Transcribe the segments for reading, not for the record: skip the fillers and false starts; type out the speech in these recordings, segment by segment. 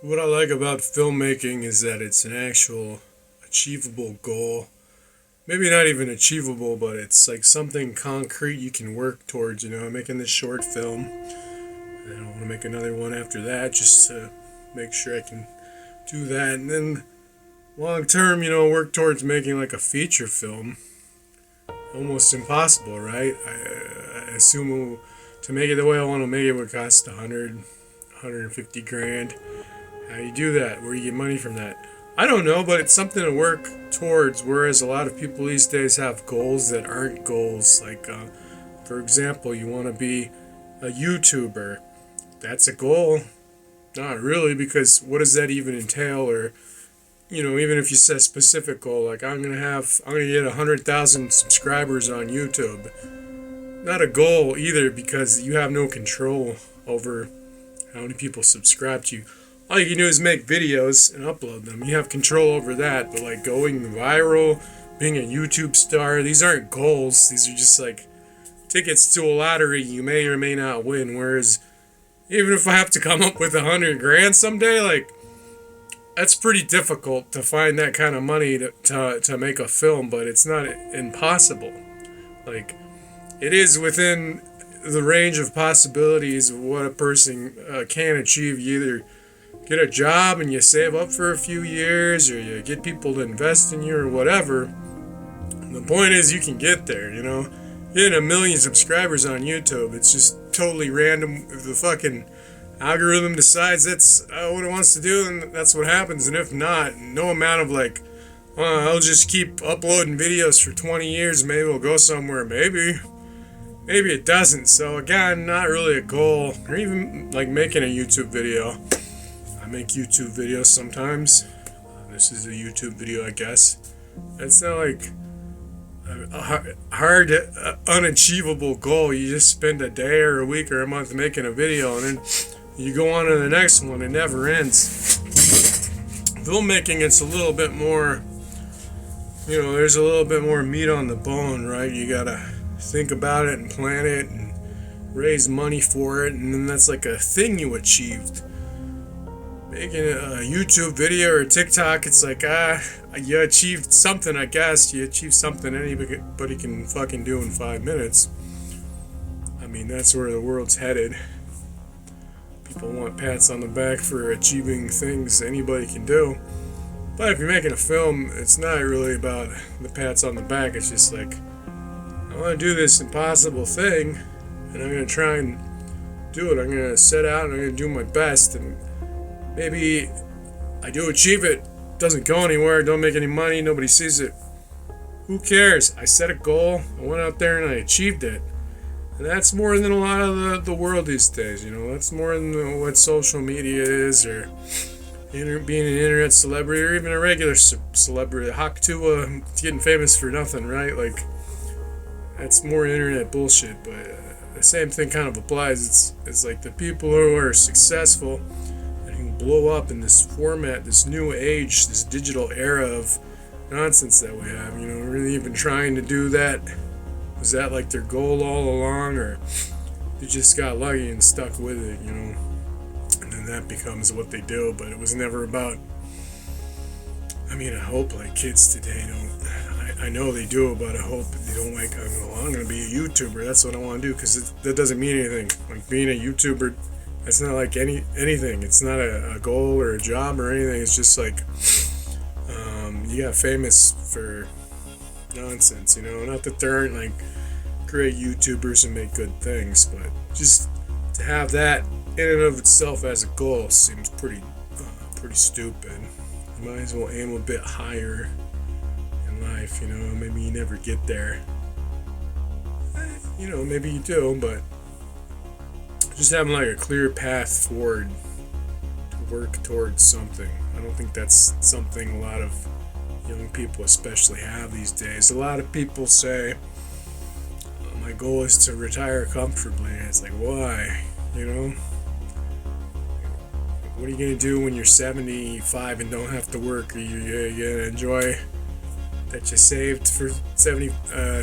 What I like about filmmaking is that it's an actual achievable goal. Maybe not even achievable, but it's like something concrete you can work towards. I'm making this short film, and I want to make another one after that just to make sure I can do that. And then long term, work towards making like a feature film. Almost impossible, right? I assume to make it the way I want to make it would cost 150 grand. How do you do that? Where do you get money from that? I don't know, but it's something to work towards. Whereas a lot of people these days have goals that aren't goals. Like, for example, you want to be a YouTuber. That's a goal. Not really, because what does that even entail? Or, even if you set a specific goal, like I'm gonna get 100,000 subscribers on YouTube. Not a goal either, because you have no control over how many people subscribe to you. All you can do is make videos and upload them. You have control over that, but like going viral, being a YouTube star, these aren't goals. These are just like tickets to a lottery you may or may not win. Whereas even if I have to come up with 100 grand someday, like that's pretty difficult to find that kind of money to make a film, but it's not impossible. Like it is within the range of possibilities of what a person can achieve. You either get a job and you save up for a few years, or you get people to invest in you, or whatever. The point is you can get there, Getting 1 million subscribers on YouTube, it's just totally random. If the fucking algorithm decides that's what it wants to do, and that's what happens. And if not, no amount of like, I'll just keep uploading videos for 20 years, maybe it'll go somewhere. Maybe it doesn't. So again, not really a goal. Or even like making a YouTube video. I make YouTube videos sometimes. This is a YouTube video, I guess. It's not like a hard, unachievable goal. You just spend a day or a week or a month making a video, and then you go on to the next one. It never ends. Filmmaking, it's a little bit more, there's a little bit more meat on the bone, right? You gotta think about it and plan it and raise money for it, and then that's like a thing you achieved. Making a YouTube video or TikTok, it's like, you achieved something, I guess. You achieved something anybody can fucking do in 5 minutes. I mean, that's where the world's headed. People want pats on the back for achieving things anybody can do. But if you're making a film, it's not really about the pats on the back. It's just like, I want to do this impossible thing, and I'm going to try and do it. I'm going to set out and I'm going to do my best, and maybe I do achieve it, doesn't go anywhere, don't make any money, nobody sees it. Who cares? I set a goal, I went out there and I achieved it. And that's more than a lot of the world these days, That's more than what social media is, or being an internet celebrity, or even a regular celebrity. Hawk Tuah getting famous for nothing, right? Like, that's more internet bullshit, but the same thing kind of applies. It's like the people who are successful blow up in this format, this new age, this digital era of nonsense that we have. Really even trying to do that. Was that like their goal all along, or they just got lucky and stuck with it, And then that becomes what they do, but it was never about. I mean, I hope like kids today don't. I know they do, but I hope they don't like, I'm going to be a YouTuber. That's what I want to do, because that doesn't mean anything. Like being a YouTuber, it's not like anything. It's not a goal or a job or anything. It's just like you got famous for nonsense, Not that there aren't like great YouTubers who make good things, but just to have that in and of itself as a goal seems pretty stupid. You might as well aim a bit higher in life, Maybe you never get there. Maybe you do, but just having like a clear path forward to work towards something. I don't think that's something a lot of young people especially have these days. A lot of people say, my goal is to retire comfortably. And it's like, why? What are you going to do when you're 75 and don't have to work? Are you going to enjoy that you saved for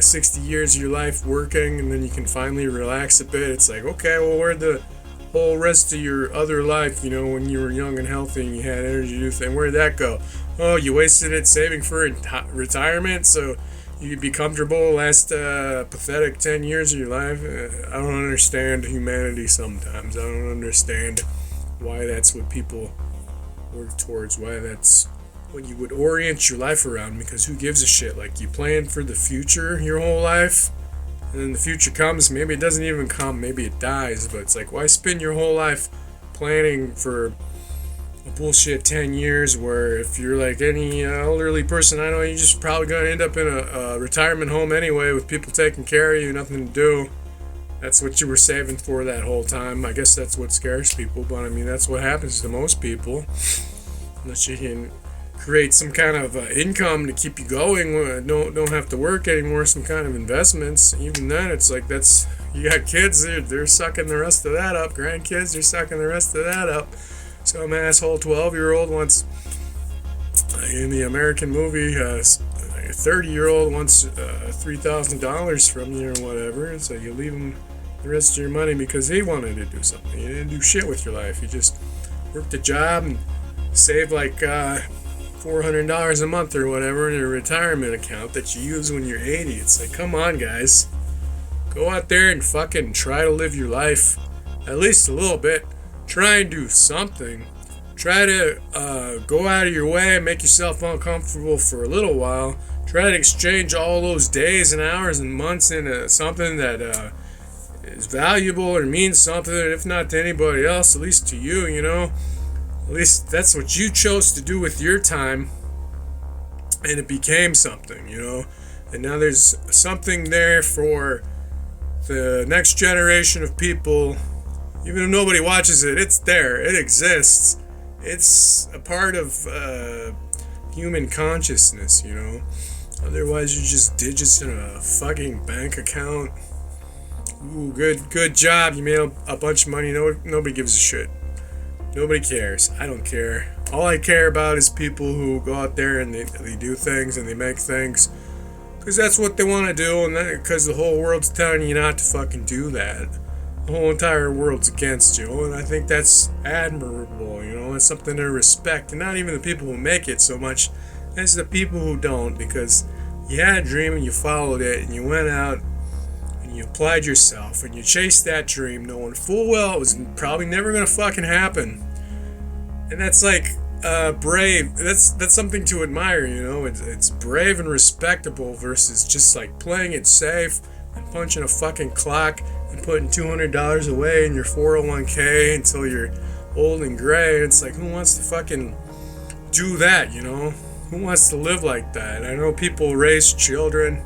60 years of your life working, and then you can finally relax a bit? It's like, okay, well, where'd the whole rest of your other life, when you were young and healthy and you had energy to do things, where'd that go? Oh, you wasted it saving for retirement so you could be comfortable last pathetic 10 years of your life? I don't understand humanity sometimes. I don't understand why that's what people work towards, why that's what you would orient your life around, because who gives a shit? Like, you plan for the future your whole life, and then the future comes, maybe it doesn't even come, maybe it dies, but it's like, why spend your whole life planning for a bullshit 10 years where if you're like any elderly person I know, you're just probably going to end up in a retirement home anyway with people taking care of you, nothing to do. That's what you were saving for that whole time. I guess that's what scares people, but I mean, that's what happens to most people. Unless you can create some kind of income to keep you going, don't have to work anymore, some kind of investments. Even then, it's like, that's, you got kids, they're sucking the rest of that up. Grandkids, they're sucking the rest of that up. Some asshole 12-year-old wants, in the American movie, a 30-year-old wants $3,000 from you or whatever, so you leave him the rest of your money because he wanted to do something. You didn't do shit with your life. You just worked a job and saved like $400 a month or whatever in your retirement account that you use when you're 80. It's like, come on, guys. Go out there and fucking try to live your life at least a little bit. Try and do something. Try to go out of your way and make yourself uncomfortable for a little while. Try to exchange all those days and hours and months into something that is valuable or means something, if not to anybody else, at least to you, At least that's what you chose to do with your time, and it became something, And now there's something there for the next generation of people. Even if nobody watches it, it's there. It exists. It's a part of human consciousness, Otherwise, you're just digits in a fucking bank account. Ooh, good job. You made a bunch of money. Nobody gives a shit. Nobody cares. I don't care. All I care about is people who go out there and they do things and they make things because that's what they want to do, and because the whole world's telling you not to fucking do that. The whole entire world's against you, and I think that's admirable, It's something to respect, and not even the people who make it so much as the people who don't, because you had a dream and you followed it, and you went out and you applied yourself, and you chased that dream knowing full well it was probably never going to fucking happen. And that's like brave. That's something to admire, It's brave and respectable versus just like playing it safe and punching a fucking clock and putting $200 away in your 401k until you're old and gray. And it's like, who wants to fucking do that, Who wants to live like that? I know people raise children,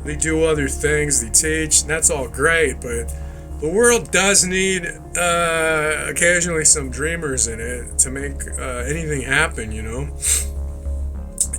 they do other things, they teach, and that's all great, but the world does need occasionally some dreamers in it to make anything happen,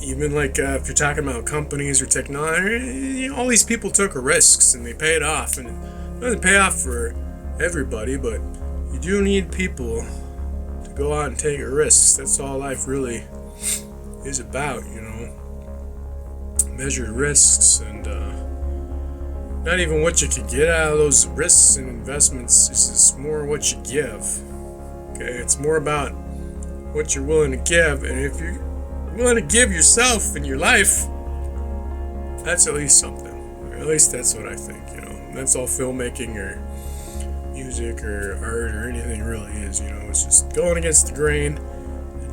Even like if you're talking about companies or technology, all these people took risks and they paid off. And it doesn't pay off for everybody, but you do need people to go out and take risks. That's all life really is about, Measured risks, and not even what you can get out of those risks and investments. It's just more what you give. Okay, it's more about what you're willing to give, and if you're willing to give yourself in your life, that's at least something. Or at least that's what I think, That's all filmmaking or music or art or anything really is, It's just going against the grain,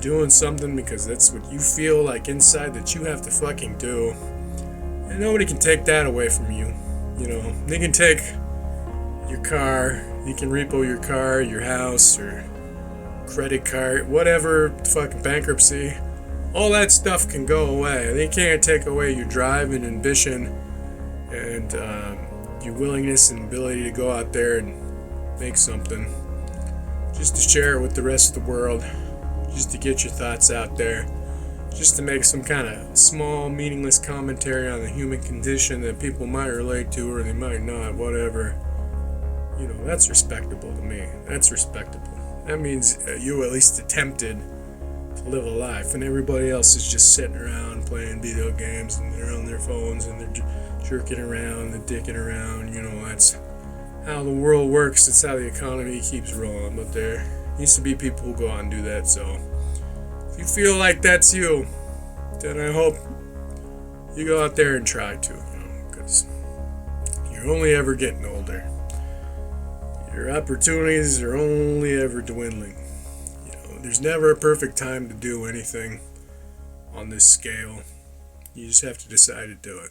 doing something because that's what you feel like inside that you have to fucking do. And nobody can take that away from you, They can take your car, you can repo your car, your house, or credit card, whatever, fucking bankruptcy. All that stuff can go away. They can't take away your drive and ambition and your willingness and ability to go out there and make something. Just to share it with the rest of the world. Just to get your thoughts out there. Just to make some kind of small, meaningless commentary on the human condition that people might relate to or they might not, whatever. That's respectable to me. That's respectable. That means you at least attempted to live a life, and everybody else is just sitting around playing video games, and they're on their phones, and they're jerking around, they're dicking around, how the world works. It's how the economy keeps rolling. But there used to be people who go out and do that. So if you feel like that's you, then I hope you go out there and try to, because you're only ever getting older. Your opportunities are only ever dwindling. There's never a perfect time to do anything on this scale. You just have to decide to do it.